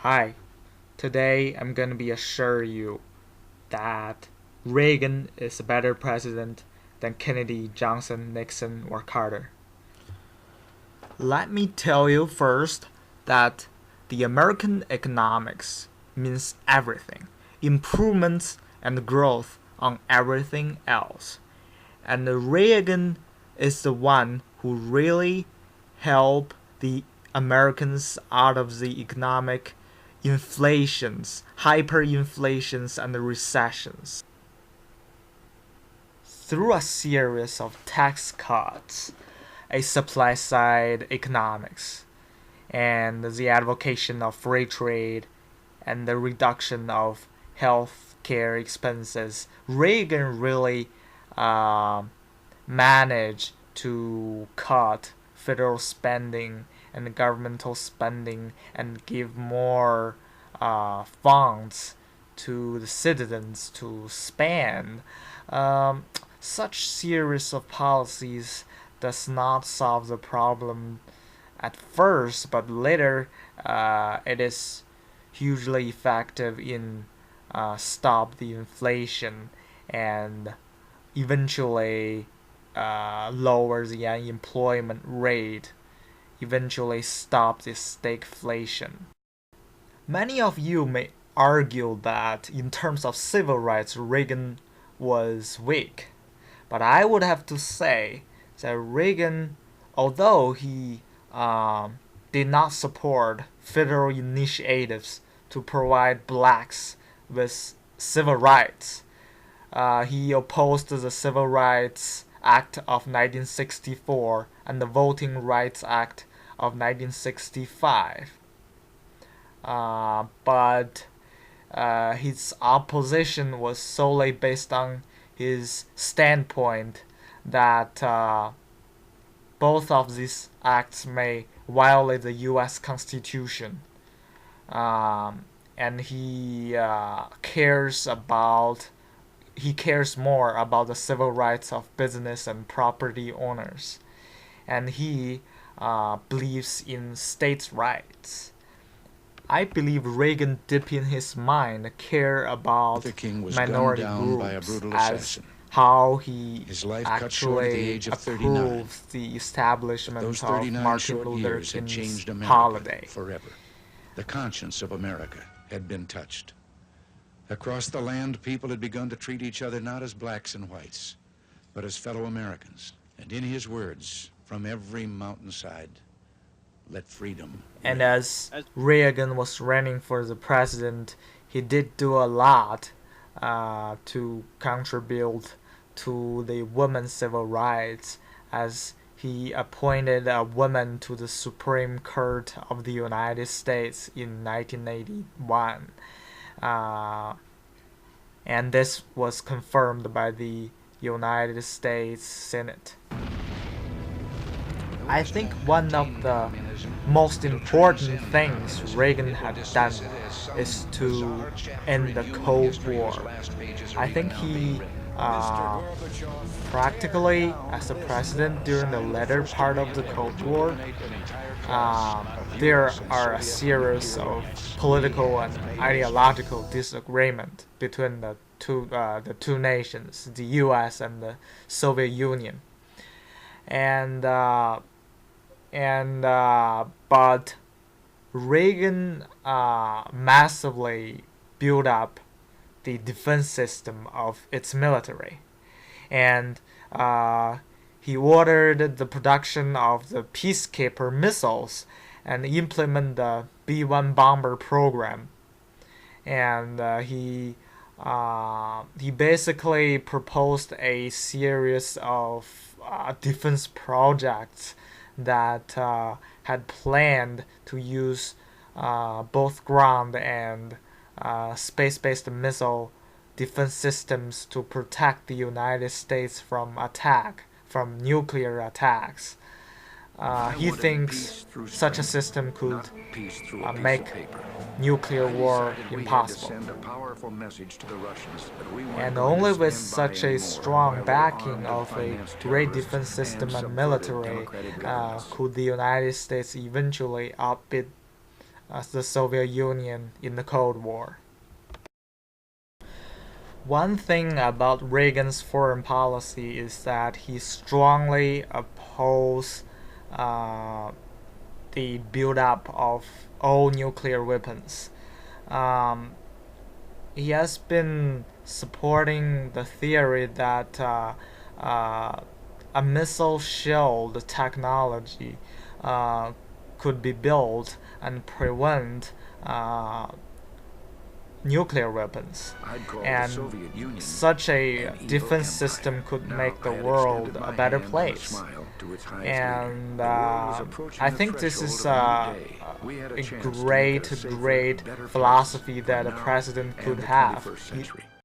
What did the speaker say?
Hi, today I'm gonna be assure you that Reagan is a better president than Kennedy, Johnson, Nixon, or Carter. Let me tell you first that the American economics means everything, improvements and growth on everything else. And Reagan is the one who really helped the Americans out of the economic inflations, hyperinflations, and recessions. Through a series of tax cuts, a supply side economics, and the advocacy of free trade, and the reduction of health care expenses, Reagan really managed to cut federal spending and governmental spending and give more funds to the citizens to spend. Such series of policies does not solve the problem at first, but later it is hugely effective in stop the inflation and eventually lower the unemployment rate, eventually stop the stagflation. Many of you may argue that in terms of civil rights, Reagan was weak, but I would have to say that Reagan, although he did not support federal initiatives to provide blacks with civil rights, he opposed the Civil Rights Act of 1964 and the Voting Rights Act of 1965. But his opposition was solely based on his standpoint that both of these acts may violate the U.S. Constitution, and he cares more about the civil rights of business and property owners, and he believes in states' rights. I believe Reagan deep in his mind cared about minority groups as how he actually approved the establishment of Martin Luther King's holiday. Forever. The conscience of America had been touched. Across the land, people had begun to treat each other not as blacks and whites, but as fellow Americans. And in his words, from every mountainside, let freedom. And as Reagan was running for the president, he did do a lot to contribute to the women's civil rights, as he appointed a woman to the Supreme Court of the United States in 1981. And this was confirmed by the United States Senate. I think one of the most important things Reagan had done is to end the Cold War. I think he practically, as a president during the latter part of the Cold War, there are a series of political and ideological disagreement between the two nations, the U.S. and the Soviet Union, but Reagan massively built up the defense system of its military, and he ordered the production of the Peacekeeper missiles and implement the B-1 bomber program, and he basically proposed a series of defense projects that had planned to use both ground and space-based missile defense systems to protect the United States from nuclear attacks. He thinks such a system could make nuclear war impossible. And only with such a strong backing of a great defense system and military could the United States eventually outbid the Soviet Union in the Cold War. One thing about Reagan's foreign policy is that he strongly opposed the build-up of all nuclear weapons. He has been supporting the theory that a missile shield technology could be built and prevent nuclear weapons, and such a defense system could make the world a better place. And I think this is a great philosophy that a president could have.